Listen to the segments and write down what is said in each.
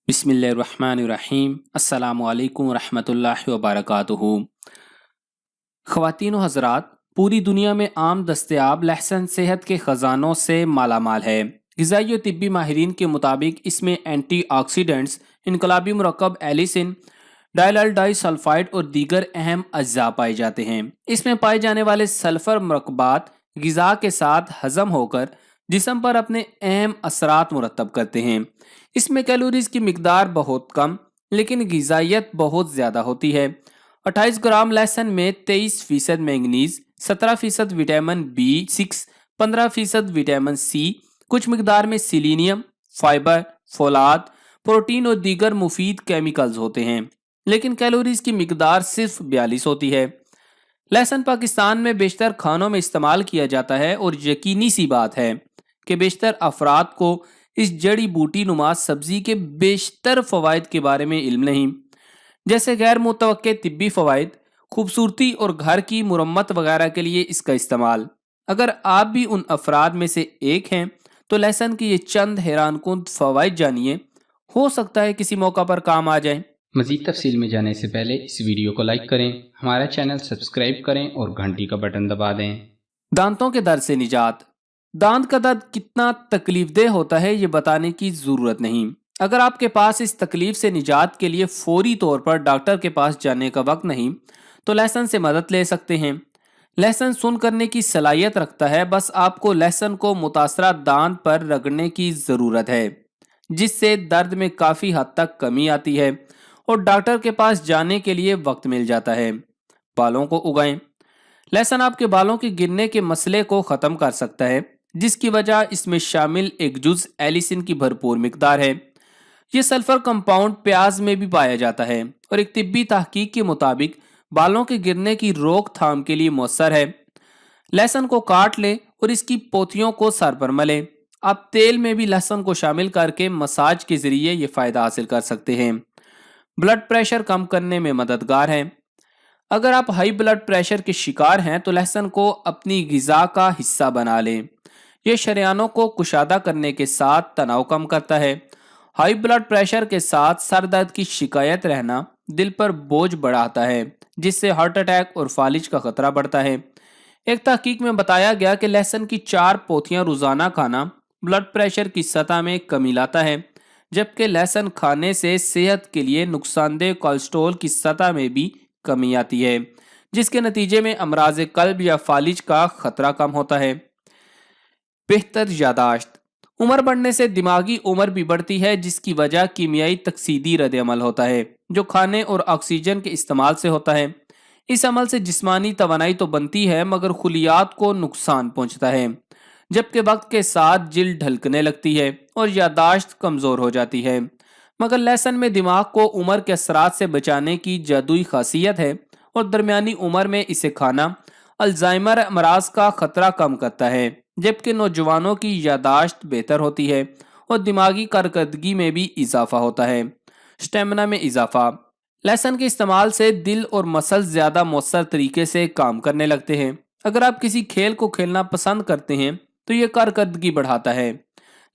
बिस्मिल्लाहिर्रहमानिर्रहीम। अस्सलामु अलैकुम रहमतुल्लाहि व बरकातुहू। ख़वातीन व हज़रात, पूरी दुनिया में आम दस्तयाब लहसुन सेहत के ख़जानों से मालामाल है। ग़िज़ाई और तिब्बी माहिरीन के मुताबिक इसमें एंटी ऑक्सीडेंट्स, इनकलाबी मरकब एलिसिन, डायलल्डाई सल्फाइड और दीगर अहम अज्जा पाए जाते हैं। इसमें पाए जाने वाले सल्फ़र मरकबात ग़िज़ा के साथ हज़म होकर जिस्म पर अपने अहम असरात मुरतब करते हैं। इसमें कैलोरीज की मिकदार बहुत कम लेकिन ग़िज़ाइयत बहुत ज़्यादा होती है। 28 ग्राम लहसुन में 23% manganese, 17% vitamin B6, 15% vitamin C, कुछ मिकदार में सिलीनियम, फाइबर, फोलाद, प्रोटीन और दीगर मुफीद केमिकल्स होते हैं। लेकिन कैलोरीज की मिकदार सिर्फ 42 होती है। लहसुन पाकिस्तान में बेशतर खानों में इस्तेमाल किया जाता है और यकीनी सी बात है कि बेशतर अफराद को इस जड़ी बूटी नुमा सब्जी के बेशतर फ़वाइद के बारे में इल्म नहीं, जैसे गैर मुतवक्के तिब्बी फ़वाइद, खूबसूरती और घर की मुरम्मत वगैरह के लिए इसका इस्तेमाल। अगर आप भी उन अफराद में से एक हैं तो लहसुन की ये चंद हैरानकुन फ़वाइद जानिए, हो सकता है किसी मौका पर काम आ जाए। मज़ीद तफसील में जाने से पहले इस वीडियो को लाइक करें, हमारा चैनल सब्सक्राइब करें और घंटी का बटन दबा दें। दांतों के दर्द से निजात। दांत का दर्द कितना तकलीफदेह होता है ये बताने की ज़रूरत नहीं। अगर आपके पास इस तकलीफ से निजात के लिए फौरी तौर पर डॉक्टर के पास जाने का वक्त नहीं तो लहसुन से मदद ले सकते हैं। लहसुन सुन करने की सलाहियत रखता है, बस आपको लहसुन को मुतासरा दांत पर रगड़ने की ज़रूरत है, जिससे दर्द में काफ़ी हद तक कमी आती है और डॉक्टर के पास जाने के लिए वक्त मिल जाता है। बालों को उगाएं। लहसुन आपके बालों के गिरने के मसले को ख़त्म कर सकता है, जिसकी वजह इसमें शामिल एक जुज़ एलिसिन की भरपूर मिकदार है। ये सल्फर कंपाउंड प्याज में भी पाया जाता है और एक तिब्बी तहकीक के मुताबिक बालों के गिरने की रोकथाम के लिए मौसर है। लहसुन को काट लें और इसकी पोथियों को सर पर मलें। आप तेल में भी लहसुन को शामिल करके मसाज के ज़रिए ये फ़ायदा हासिल कर सकते हैं। ब्लड प्रेशर कम करने में मददगार है। अगर आप हाई ब्लड प्रेशर के शिकार हैं तो लहसुन को अपनी ग़िज़ा का हिस्सा बना लें। यह शरियानों को कुशादा करने के साथ तनाव कम करता है। हाई ब्लड प्रेशर के साथ सर दर्द की शिकायत रहना दिल पर बोझ बढ़ाता है, जिससे हार्ट अटैक और फालिज का खतरा बढ़ता है। एक तहकीक में बताया गया कि लहसुन की 4 पोथियां रोजाना खाना ब्लड प्रेशर की सतह में कमी लाता है, जबकि लहसुन खाने से सेहत के लिए नुकसानदेह कोलेस्ट्रॉल की सतह में भी कमी आती है, जिसके नतीजे में अमराज कल्ब या फालिज का खतरा कम होता है। बेहतर यादाश्त। उम्र बढ़ने से दिमागी उम्र भी बढ़ती है, जिसकी वजह कीमियाई तकसीदी रद्द-ए-अमल होता है जो खाने और ऑक्सीजन के इस्तेमाल से होता है। इस अमल से जिस्मानी तवानाई तो बनती है मगर खुलियात को नुकसान पहुंचता है, जबकि वक्त के साथ जिल्द ढलकने लगती है और यादाश्त कमज़ोर हो जाती है। मगर लहसुन में दिमाग को उम्र के असरात से बचाने की जादुई खासियत है और दरमियानी उम्र में इसे खाना अल्जाइमर अमराज का खतरा कम करता है, जबकि नौजवानों की यादाश्त बेहतर होती है और दिमागी कारकर्दगी में भी इजाफा होता है। स्टेमिना में इजाफा। लहसुन के इस्तेमाल से दिल और मसल ज़्यादा मौसर तरीके से काम करने लगते हैं। अगर आप किसी खेल को खेलना पसंद करते हैं तो ये कारकर्दगी बढ़ाता है।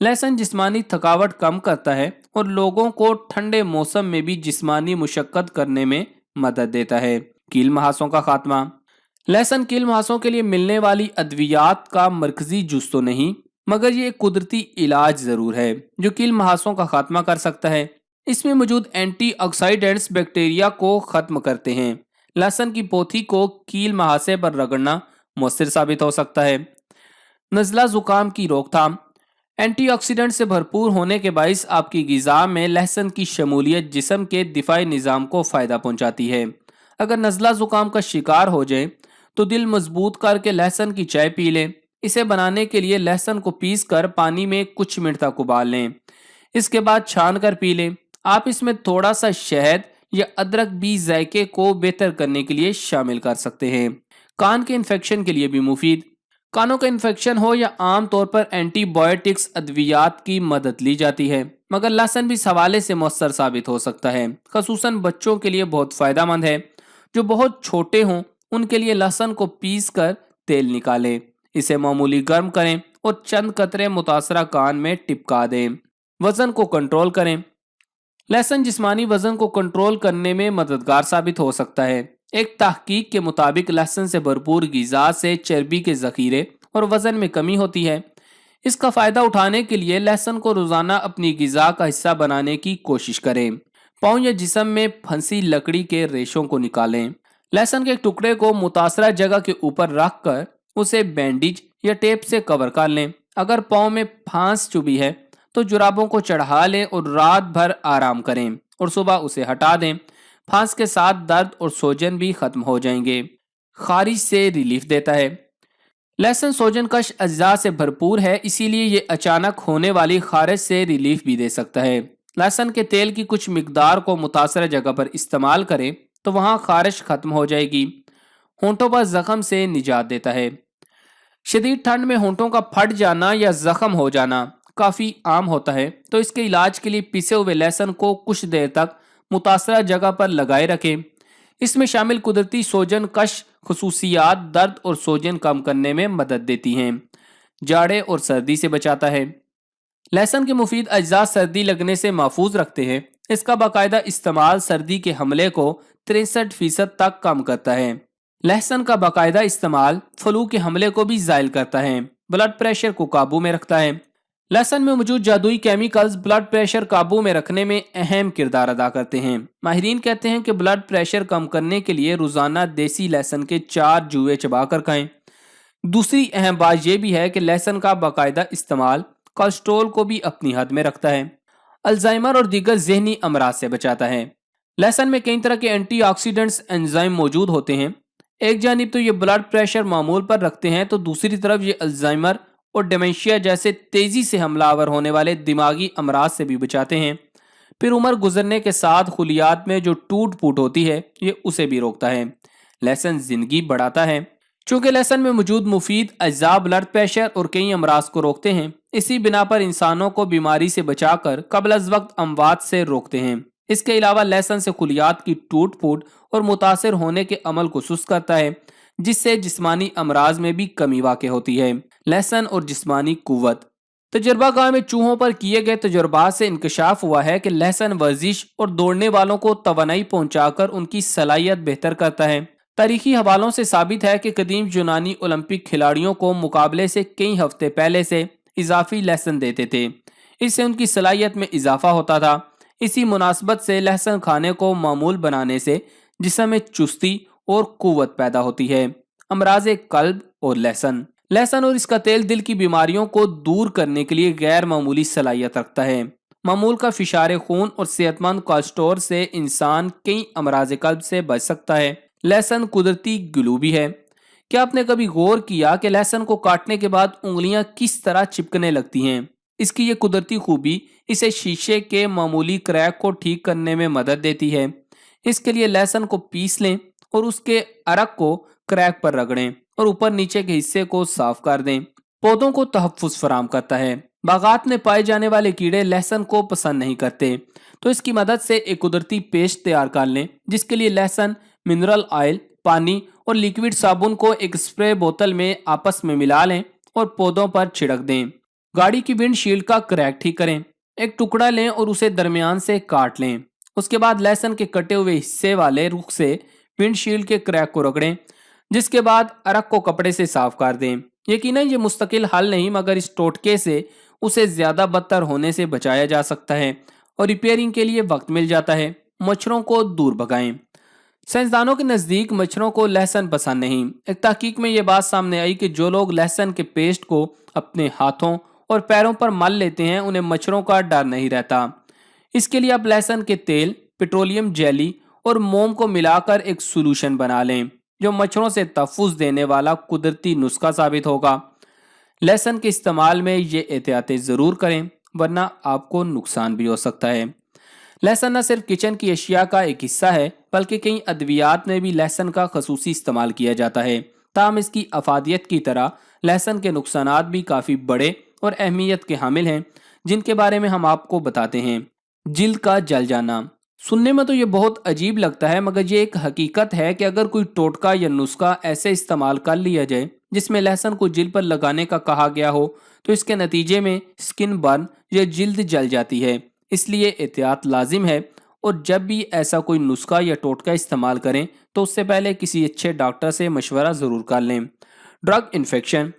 लहसुन जिस्मानी थकावट कम करता है और लोगों को ठंडे मौसम में भी जिस्मानी मुशक्कत करने में मदद देता है। कील महासों का खात्मा। लहसुन कील महासों के लिए मिलने वाली अद्वियात का मरकजी जुज तो नहीं, मगर ये एक कुदरती इलाज ज़रूर है जो कील महासों का खात्मा कर सकता है। इसमें मौजूद एंटीऑक्सीडेंट्स बैक्टीरिया को ख़त्म करते हैं। लहसुन की पोथी को कील महासे पर रगड़ना मौसर साबित हो सकता है। नज़ला ज़ुकाम की रोकथाम। एंटीऑक्सीडेंट से भरपूर होने के बाइस आपकी ग़िज़ा में लहसुन की शमूलियत जिस्म के दिफाई निज़ाम को फ़ायदा पहुँचाती है। अगर नज़ला ज़ुकाम का शिकार हो जाए तो दिल मजबूत करके लहसुन की चाय पी लें। इसे बनाने के लिए लहसुन को पीस कर पानी में कुछ मिनट तक उबाल लें, इसके बाद छान कर पी लें। आप इसमें थोड़ा सा शहद या अदरक भी जायके को बेहतर करने के लिए शामिल कर सकते हैं। कान के इन्फेक्शन के लिए भी मुफीद। कानों का इन्फेक्शन हो या आम तौर पर एंटीबायोटिक्स अद्वियात की मदद ली जाती है, मगर लहसुन भी इस हवाले से मौसर साबित हो सकता है। खसूसन बच्चों के लिए बहुत फ़ायदेमंद है। जो बहुत छोटे हों उनके लिए लहसुन को पीस कर तेल निकालें, इसे मामूली गर्म करें और चंद कतरे मुतासरा कान में टिपका दें। वज़न को कंट्रोल करें। लहसुन जिस्मानी वजन को कंट्रोल करने में मददगार साबित हो सकता है। एक तहकीक के मुताबिक लहसुन से भरपूर ग़िज़ा से चर्बी के ज़ख़ीरे और वज़न में कमी होती है। इसका फ़ायदा उठाने के लिए लहसुन को रोज़ाना अपनी ग़िज़ा का हिस्सा बनाने की कोशिश करें। पाँव या जिस्म में फंसी लकड़ी के रेशों को निकालें। लहसुन के एक टुकड़े को मुतासरा जगह के ऊपर रख कर उसे बैंडेज या टेप से कवर कर लें। अगर पाँव में फांस चुभी है तो जुराबों को चढ़ा लें और रात भर आराम करें और सुबह उसे हटा दें। फांस के साथ दर्द और सोजन भी खत्म हो जाएंगे। खारिज से रिलीफ देता है। लहसुन सोजन कश अज्जा से भरपूर है, इसीलिए ये अचानक होने वाली खारिज से रिलीफ भी दे सकता है। लहसुन के तेल की कुछ मिकदार को मुतासरा जगह पर इस्तेमाल करें तो वहाँ खारिश खत्म हो जाएगी। होंठों पर जख्म से निजात देता है। शदीद ठंड में होंठों का फट जाना या जख्म हो जाना काफ़ी आम होता है, तो इसके इलाज के लिए पिसे हुए लहसुन को कुछ देर तक मुतासरा जगह पर लगाए रखें। इसमें शामिल कुदरती सोजन कश खसूसियात दर्द और सोजन कम करने में मदद देती हैं। जाड़े और सर्दी से बचाता है। लहसुन के मुफीद अज्जा सर्दी लगने से महफूज रखते हैं। इसका बाकायदा इस्तेमाल सर्दी के हमले को 63% तक कम करता है। लहसुन का बाकायदा इस्तेमाल फ्लू के हमले को भी ज़ायल करता है। ब्लड प्रेशर को काबू में रखता है। लहसुन में मौजूद जादुई केमिकल्स ब्लड प्रेशर काबू में रखने में अहम किरदार अदा करते हैं। माहिरीन कहते हैं कि ब्लड प्रेशर कम करने के लिए रोज़ाना देसी लहसुन के 4 जूए चबा कर खाएं। दूसरी अहम बात यह भी है कि लहसुन का बाकायदा इस्तेमाल कोलेस्ट्रॉल को भी अपनी हद में रखता है। अल्जाइमर और दीगर ज़हनी अमराज से बचाता है। लहसुन में कई तरह के एंटीऑक्सीडेंट्स एंजाइम मौजूद होते हैं। एक जानिब तो ये ब्लड प्रेशर मामूल पर रखते हैं, तो दूसरी तरफ ये अल्जाइमर और डेमेंशिया जैसे तेज़ी से हमलावर होने वाले दिमागी अमराज से भी बचाते हैं। फिर उम्र गुजरने के साथ खुलियात में जो टूट फूट होती है ये उसे भी रोकता है। लहसुन जिंदगी बढ़ाता है। चूँकि लहसुन में मौजूद मुफीद अज्जा ब्लड प्रेशर और कई अमराज को रोकते हैं, इसी बिना पर इंसानों को बीमारी से बचाकर कबल अज़ वक्त अमवात से रोकते हैं। इसके अलावा लहसुन से खुलियात की टूट फूट और मुतासर होने के अमल को सुस्त करता है, जिससे जिस्मानी अमराज में भी कमी वाक़ होती है। लहसुन और जिस्मानी कुव्वत। तजर्बागाह में चूहों पर किए गए तजुर्बात से इंकशाफ हुआ है कि लहसुन वर्जिश और दौड़ने वालों को तवानाई पहुंचाकर उनकी सलाहियत बेहतर करता है। तारीखी हवालों से साबित है कि कदीम यूनानी ओलंपिक खिलाड़ियों को मुकाबले से कई हफ्ते पहले से इजाफी लहसुन देते थे। इससे उनकी सलाहियत में इजाफा होता था। इसी मुनासबत से लहसुन खाने को मामूल बनाने से जिस्म में चुस्ती और कुव्वत पैदा होती है। अमराज़े कल्ब और लहसुन और इसका तेल दिल की बीमारियों को दूर करने के लिए गैर मामूली सलाहियत रखता है। मामूल का फिशार खून और सेहतमंद कोलेस्ट्रॉल से इंसान कई अमराज़े कल्ब से बच सकता है। लहसुन कुदरती ग्लू भी है। क्या आपने कभी गौर किया कि लहसुन को काटने के बाद उंगलियां किस तरह चिपकने लगती हैं? इसकी ये कुदरती खूबी इसे शीशे के मामूली क्रैक को ठीक करने में मदद देती है। इसके लिए लहसुन को पीस लें और उसके अरक को क्रैक पर रगड़ें और ऊपर नीचे के हिस्से को साफ कर दें। पौधों को तहफ़्फ़ुज़ फराहम करता है। बागात में पाए जाने वाले कीड़े लहसुन को पसंद नहीं करते, तो इसकी मदद से एक कुदरती पेस्ट तैयार कर लें, जिसके लिए लहसुन, मिनरल ऑयल, पानी और लिक्विड साबुन को एक स्प्रे बोतल में आपस में मिला लें और पौधों पर छिड़क दें। गाड़ी की विंडशील्ड का क्रैक ठीक करें। एक टुकड़ा लें और उसे दरमियान से काट लें। उसके बाद लहसुन के कटे हुए हिस्से वाले रुख से विंडशील्ड के क्रैक को रगड़ें, जिसके बाद अरक को कपड़े से साफ कर दें। यकीनन ये मुस्तकिल हल नहीं, मगर इस टोटके से उसे ज़्यादा बदतर होने से बचाया जा सकता है और रिपेयरिंग के लिए वक्त मिल जाता है। मच्छरों को दूर भगाएं। साइंसदानों के नज़दीक मच्छरों को लहसुन पसंद नहीं। एक तहकीक में ये बात सामने आई कि जो लोग लहसुन के पेस्ट को अपने हाथों और पैरों पर मल लेते हैं, उन्हें मच्छरों का डर नहीं रहता। इसके लिए आप लहसुन के तेल, पेट्रोलियम जेली और मोम को मिलाकर एक सोल्यूशन बना लें, जो मच्छरों से तहफ़्फ़ुज़ देने वाला कुदरती नुस्खा साबित होगा। लहसुन के इस्तेमाल में ये एहतियातें ज़रूर करें, वरना आपको नुकसान भी हो सकता है। लहसुन न सिर्फ किचन की अशिया का एक हिस्सा है, बल्कि कई अद्वियात में भी लहसुन का खसूसी इस्तेमाल किया जाता है। ताहम इसकी अफादियत की तरह लहसुन के नुकसानात भी काफ़ी बड़े और अहमियत के हामिल हैं, जिनके बारे में हम आपको बताते हैं। जिल्द का जल जाना। सुनने में तो ये बहुत अजीब लगता है, मगर ये एक हकीकत है कि अगर कोई टोटका या नुस्खा ऐसे इस्तेमाल कर लिया जाए जिसमें लहसुन को जिल्द पर लगाने का कहा गया हो, तो इसके नतीजे में स्किन बर्न या जिल्द जल जाती है। اس لیے احتیاط لازم ہے، اور جب بھی ایسا کوئی نسخہ یا ٹوٹکا استعمال کریں تو اس سے پہلے کسی اچھے ڈاکٹر سے مشورہ ضرور کر لیں۔ ڈرگ انفیکشن: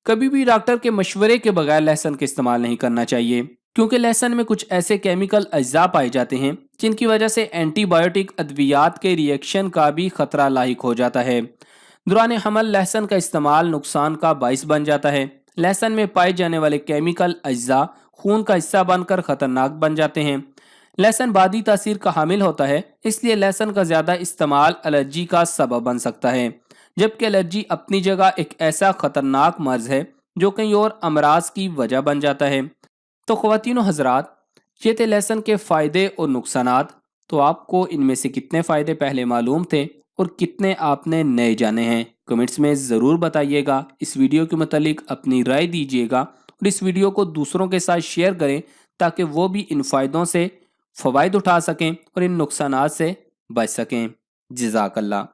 کبھی بھی ڈاکٹر کے مشورے کے بغیر لہسن کا استعمال نہیں کرنا چاہیے، کیونکہ لہسن میں کچھ ایسے کیمیکل اجزاء پائے جاتے ہیں جن کی وجہ سے اینٹی بایوٹک ادویات کے ری ایکشن کا بھی خطرہ لاحق ہو جاتا ہے۔ دوران حمل لہسن کا استعمال نقصان کا باعث بن جاتا ہے۔ لہسن میں پائے جانے والے کیمیکل اجزاء خون کا حصہ بن کر خطرناک بن جاتے ہیں۔ لہسن بادی تاثیر کا حامل ہوتا ہے، اس لیے لہسن کا زیادہ استعمال الرجی کا سبب بن سکتا ہے، جبکہ الرجی اپنی جگہ ایک ایسا خطرناک مرض ہے جو کئی اور امراض کی وجہ بن جاتا ہے۔ تو خواتین و حضرات، یہ تھے لہسن کے فائدے اور نقصانات۔ تو آپ کو ان میں سے کتنے فائدے پہلے معلوم تھے اور کتنے آپ نے نئے جانے ہیں؟ کمنٹس میں ضرور بتائیے گا۔ اس ویڈیو کے متعلق اپنی رائے دیجیے گا اور اس ویڈیو کو دوسروں کے ساتھ شیئر کریں تاکہ وہ بھی ان فائدوں سے فوائد اٹھا سکیں اور ان نقصانات سے بچ سکیں۔ جزاک اللہ۔